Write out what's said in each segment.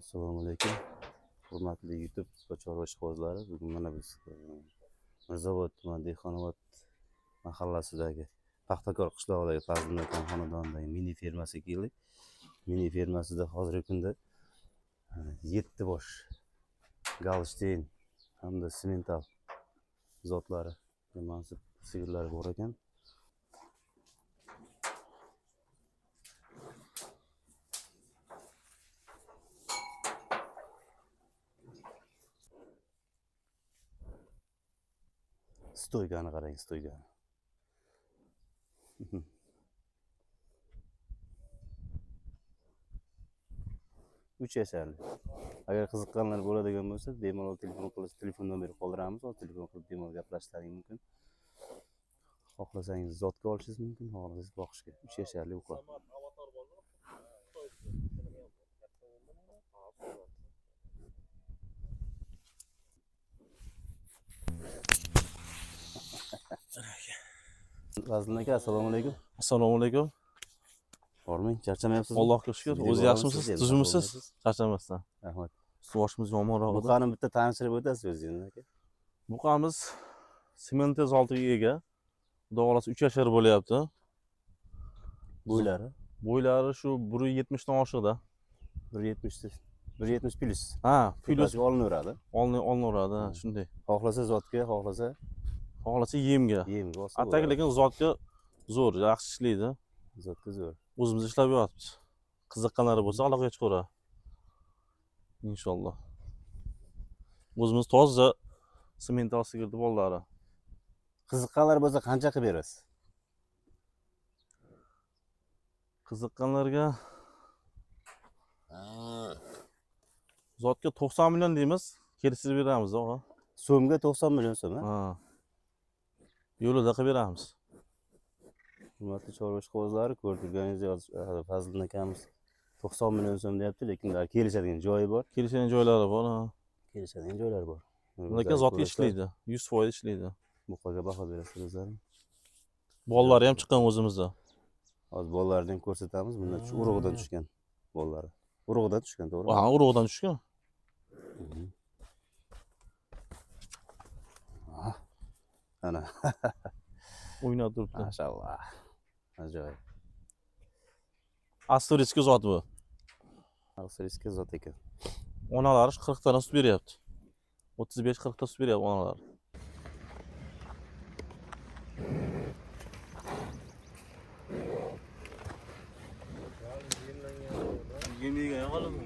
Assalomu alaykum. Hurmatli YouTube va chorva ishqibozlari, bugun mana biz Mirzaobod tuman Dehqonobod mahallasidagi Paxtakor qishlog'idagi Fazliddin aka xonadonidagi mini fermasiga keldik. Mini fermasida hozirgi kunda 7 bosh Galstein hamda simental zotlari, mansib sigirlar bor ekan. Stoygani qarang, stoygani. Üç yasharli. Agar qiziqqanlar bo'ladigan bo'lsa, bemalol telefon qilib, telefon nomeri qoldiramiz. O telefon qilib bemalol gaplashishlaring mumkin. Xohlasangiz zotga olishingiz mumkin, xohlasangiz boqishga. 3 yasharli uqa. Fazliddin aka, assalomu alaykum. Assalomu alaykum. Bormang, charchamayapsizmi? Allohga shukr. O'zi yaxshimisiz? Tuzimisiz? Charchamasdan. Rahmat. Boshimiz yomonroq edi. Buqani bitta tanishtirib o'tasiz o'zingiz aka. Buqamiz sementez oltiga ega. Xudo xolasa 3 yashar bo'lyapti. Bo'ylari? Bo'ylari shu 170 dan oshiqda. 170 plus. Ha, plus olinaveradi. Olinaveradi, shunday. Xohlasa zotga, xohlasa yemga. Yemga olsa. Atak lekin zotga zo'r, yaxshi ishlaydi. Zotga zo'r. O'zimiz ishlab yotibmiz. Qiziqqanlari bo'lsa aloqaga chiqaver. Inshaalloh. O'zimiz toza semental sigirni bolalari. Qiziqqanlar bo'lsa qancha qilib berasiz? Qiziqqanlarga zotga 90 million deymiz, kelishtirib beramiz, og'a. So'mga 90 million so'm, ha? Yo'lida qilib beramiz. Hurmatli chorva ishqibozlari, ko'rganingizdek Fazliddin akamiz 90 million so'm deyapti, lekin kelishadigan joyi bor. Kelishadigan joylari bor, ha. Kelishadigan joylari bor. Lekin zotga ishlaydi, 100% ishlaydi. Buqaga baho berasiz o'zlaring. Bolalari ham chiqqan o'zimizda. Hozir bolalarni ham ko'rsatamiz. Bunlar urug'idan tushgan bolalari. Urug'idan tushgan, to'g'rimi? Ha, urug'idan tushgan. Ana. O'ynab turibdi. Mashallah. Ajoyib. Asturiyskiy zot bu. Asturiyskiy zot ekan. Onalari 40 ta sut beryapti. 35-40 ta sut beryapti onalari. Yemiga yo'qoladi.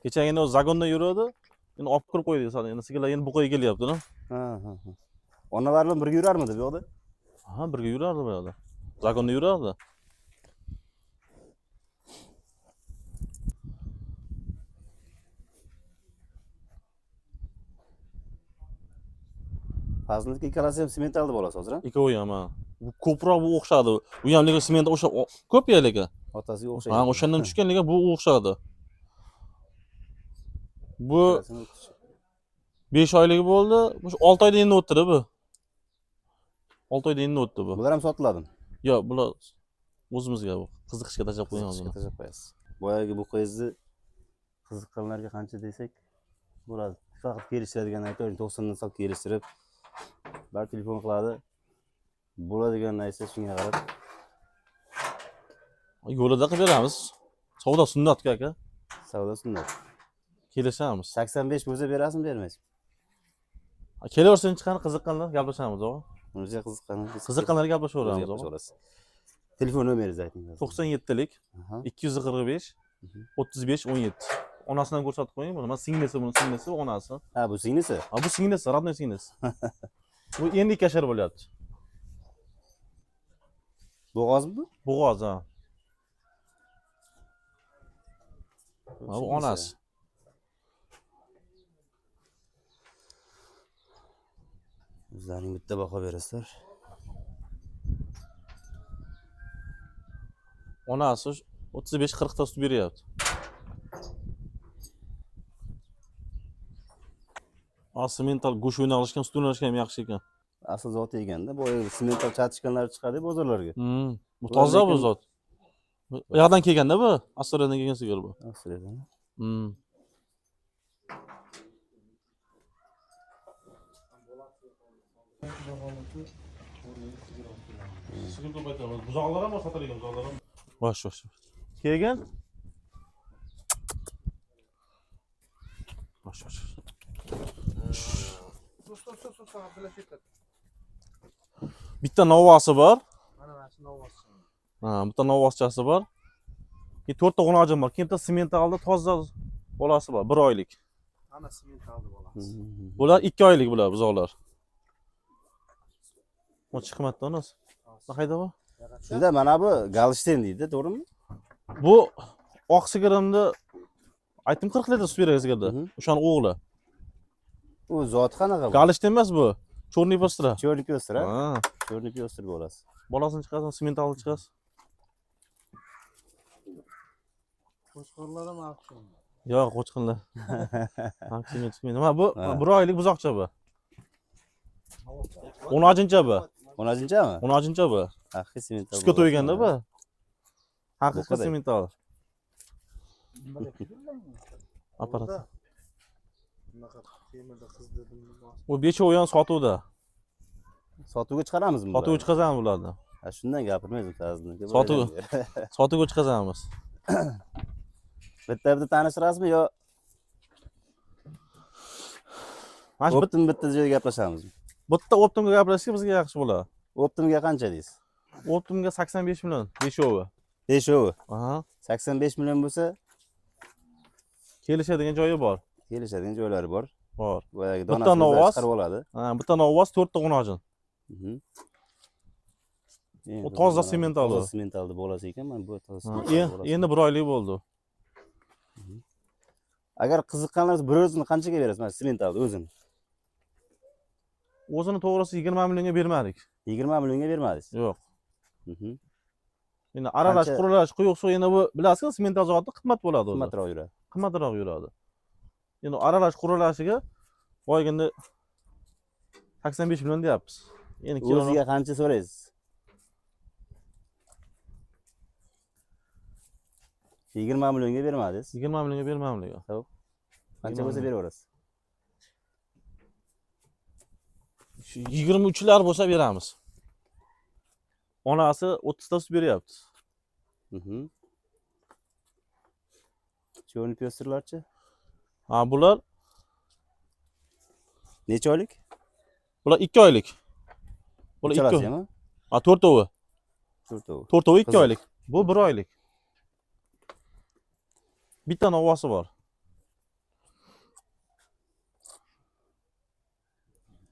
Kechagina zagonda yuradi. Endi olib kirib qo'ydik sal. Endi sigirlar endi buqaga kelyapti-da. Ha. Onalar bilan birga yurarmidi bu yoqda? Ha, birga yurardi bu yoqda. Zagonda yurardi. Fazliddin ikkalasi ham sementalda bo'lasiz hozir, ha? Ikkovi ham, ha. Bu ko'proq bu o'xshadi. Bu ham lekin sementga o'xshab ko'p ya lekin. Otasiga o'xshaydi. Ha, o'shandan tushgan lekin bu o'xshadi. Bu 5 oylik bo'ldi. 6 oyda endi o'tdi bu. 6 oyda endi o'tdi bu. Bular ham sotiladimi? Yo'q, bular o'zimizga bu. Qiziqishga tashlab qo'yamiz buni. Tashlab qo'yasiz. Boyagi buqangizni qiziqqanlarga qancha desak bo'ladi. Faqat kelishadigan aytaylik, 90 dan sal kelishtirib bar telefon qiladi. Bo'ladiganini aytsa shunga qarab yo'lida qilib beramiz. Savdo sunnat aka. Savdo sunnat. Kelishamiz. 85 bo'lsa berasizmi, bermaysizmi? Kelaversin chiqani qiziqqanlar gaplashamiz, og'a. O'ziga Qiziqqanlarga gaplashaveramiz, og'a. Telefon nomeringizni ayting. 97lik 245 35 17. Onasidan ko'rsatib qo'ying. Mana singlisi, buni singlisi, onasi. Ha, bu singlisi? Ha, bu singlisi, родной singlisi. Bu endi 2 yashar bo'lyapti. Bo'g'ozmi bu? Bo'g'oz, ha. Bu onasi. O'zlaring bitta baho berasizlar. Onasi 35-40 ta sut beryapti. Semental go'sht o'ynalishgan, sut o'ynalishgan ham yaxshi ekan. Asl zoti ekanda, bu semental chatishganlar chiqadi bozorlarga. Bu toza bu zot. Bu yoqdan kelganda bu, Astoriyadan kelgan sigir bu. Aslidan. Sigir ko'paytiramiz. Buzoqlar ham sotilgan buzoqlar ham. Bosh. Kelgan? Bosh. Bitta novvasi bor. Mana shu novvos. Bitta novvoschasi bor. 4 ta g'unojim bor. Kimda sementalda toza bolasi bor, 1 oylik. Ana sementalda bolasi. Bular 2 oylik bular buzoqlar. Bu chiqmatdi onas. Qayda bu? Shunda mana bu Galshteyn deydi, to'g'rimi? Bu oq sigirimni aytdim 40 litr sut beradi sigirda. O'shani o'g'li. U zot qanaqa? Galishtin emas bu. Chorniy postira. Chorniy postira. Ha. Chorniy postir bolasi. Bolasini chiqarsan, sementalni chiqarsan. Qo'shqorlar ham auksion. Yo'q, qo'chqinlar. Auksionga chiqmaydi. Mana bu 1 oylik buzoqcha bu. 10-chi bu. 10-chimi? 10-chi bu. Haqiqiy semental. Sutga to'yganda bu. Haqiqiy semental. Aparat. Bunaqa temirda qizdirdim. U bechovi ham sotuvda. Sotuvga chiqaramizmi? Sotuvga chiqazamiz bularni. Ha, shundan gapirmaysiz ta'zini. Sotuvga chiqazamiz. Bitta tanishtirasizmi yo Mana bitta joyda gaplashamiz. bitta optimga gaplashsak bizga yaxshi bo'ladi. Optimga qancha deysiz? Optimga 85 million beshovi. Beshovi. Aha. 85 million bo'lsa, Kelishadigan joyi bor. kelishadigan joylari bor. Bor. Boyagi Bitta donasini novvos. chiqarib oladi. Bitta novvos 4 ta g'unojin. U toza semental. Toza sementalda bolasi ekan, men bu toza semental bolasi. Endi 1 oylik bo'ldi. Agar qiziqqanlar bir o'zini qanchaga berasiz? Mana sementalni o'zini. O'zini to'g'risi 20 millionga bermadik. 20 millionga bermadingiz. Yo'q. Endi aralash, quralash, quyuq suv endi bu bilasiz, semental zoti qimmat bo'ladi o'zi. Qimmatroq yuradi. Qimmatroq yuradi. Endi aralash, quralashiga boyganda 85 million deyapmiz. Endi O'ziga qancha so'raysiz? 20 millionga bermadingiz. 20 millionga bermayman. Xo'p. Qancha bo'lsa beraverasiz? 23 lar bo'lsa beramiz. Onasi 30 ta sut beryapti. Chorniy postirlarchi? Bular necha oylik? Bular 2 oylik. Bular 2 oylik. 4 tovi. 4 tovi 2 oylik. Bu 1 oylik. Bitta novvasi bor.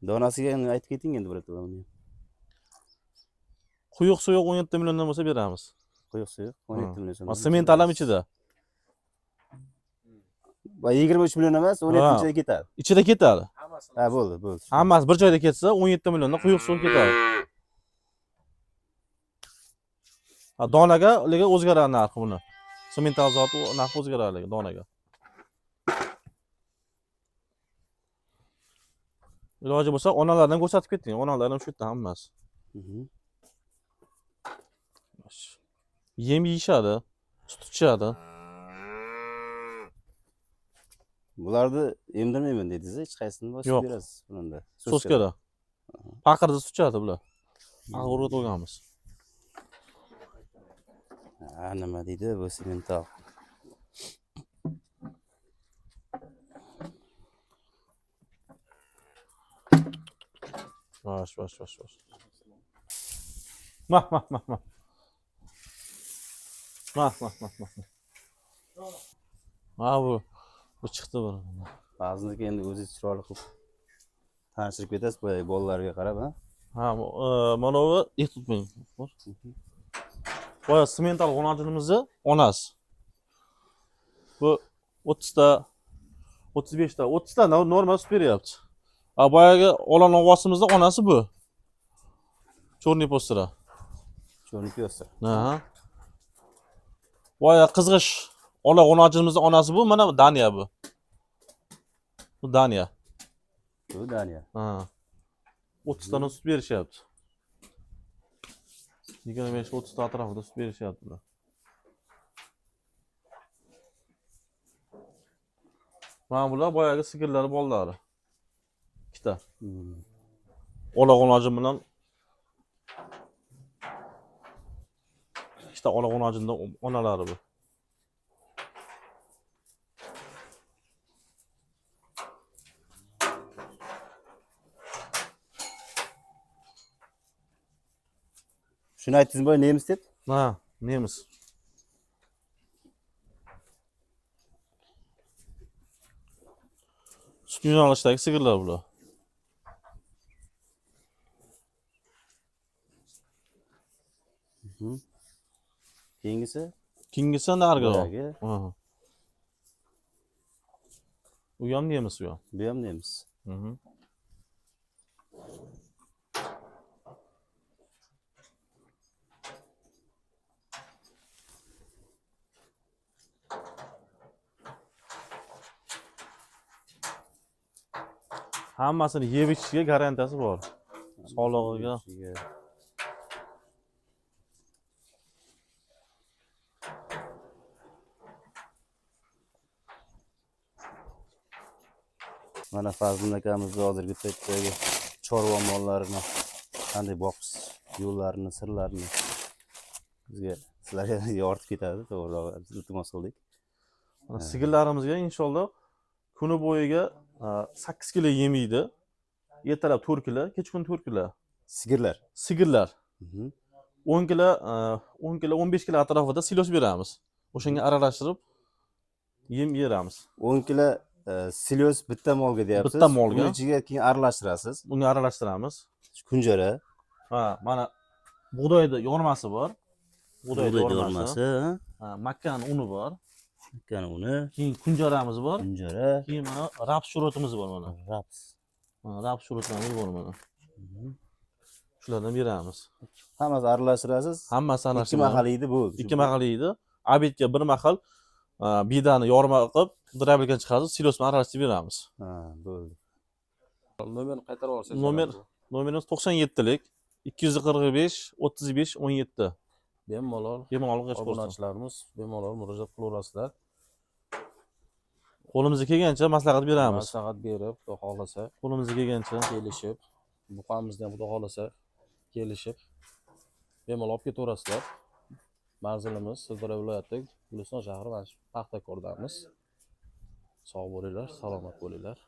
Donasiga aytib keting endi birato'la. Quyuq suyuq 17 milliondan bo'lsa beramiz. Quyuq suyuq 17 million so'm. Semental ham ichida. Va 23 million emas, 17 ichida ketadi. Ichida ketadi. Ha, bo'ldi. Hammasi bir joyda ketsa 17 milliondan quyuq suv ketadi. Donaga o'zgaradi narxi buni. Semental zoti narxi o'zgaradi donaga. Iloji bo'lsa onalardan ko'rsatib keting. Onalar ham shu yerda hammasi. Yem yeyishadi, sut ichadi. Bularni emdirmayman dedingiz, hech qaysini bosib berasiz bunda. Soskada. Paqirda sut ichadi bular. Paqirga to'yganmiz. Nima deydi bu semental? Bosh. Mah. Bu chiqdi bu. Ba'zida endi o'zingiz chiroyli qilib tanishtirib ketasiz boyagi bolalarga qarab, ha? Mana bu tutmang. Boya semental g'unojinimizni onasi. Bu 30 ta, 35 ta, 30 ta normal sut beryapti. Boyagi olan ovosimizni onasi bu. Chorniy postira. Chorniy postira. Ha. Boya qizg'ish ola g'unojimizning onasi bu, mana Daniya bu. Bu Daniya. Bu Daniya. Ha. 30 tane süt berishyapti. 25-30 ta atrofida süt berishyapti bular. Mana bular boyagi sigirlar bolalari. Ikkita. Olag'on bilan ikkita olag'on ajinda onalari bu. Shuni aytdingiz boy nemis deb? Ha, nemis. Süt yo'nalishdagi sigirlar bular. Keyingisi Keyingisi nargiroq. boyagi. Ha. U ham nemis bu ham. Bu ham nemis. Hammasini yeb ichishiga garantiyasi bor. Sog'lig'iga. Mana Fazlin akamizni hozirgi paytdagi chorva mollarini qanday boqish yo'llarini, sirlarini bizga sizlarga yoritib ketadi. To'g'rirog'i iltimos qildik. Mana sigirlarimizga inshaalloh kuni bo'yiga 8 kilo yem yeydi. Ertalab 4 kilo, kechqurun 4 kilo. Sigirlar. Sigirlar 10 kilo, 10 kilo, 15 kilo atrofida silos beramiz. O'shanga aralashtirib yem beramiz. 10 kilo silos bitta molga deyapsiz. Bitta molga. Buni ichiga keyin aralashtirasiz. Uni aralashtiramiz. Kunjara. Ha, mana bug'doyni yormasi bor. Bug'doyni yormasi. Yormasi. Ha, makkani uni bor. Makkani uni. Keyin kunjaramiz bor. Kunjara. Keyin mana raps shurotimiz bor mana. Raps. Mana raps shurotlarimiz bor mana. Shulardan beramiz. Hammasi aralashtirasiz. Hammasi ana Ikki mahal yeydi bu. Ikki mahal yeydi. Obedga bir mahal bedani yorma qilib, drabilkan chiqarib, silos bilan aralashtirib beramiz. Ha, bo'ldi. Nomer qaytarib olsangiz. Nomerimiz 97lik 245 35 17. Bemalol Bemalol hech bo'lsin. obunachilarimiz bemalol murojaat qilaverasizlar. Qo'limizga kelgancha maslahat beramiz. Maslahat berib, xudo xolasa Qo'limizga kelgancha kelishib, buqamizni ham xudo xolasa kelishib bemalol olib ketaverasizlar. Manzilimiz Sirdaryo viloyati Guliston shahri Paxtakordamiz. Sog' bo'linglar, salomat bo'linglar.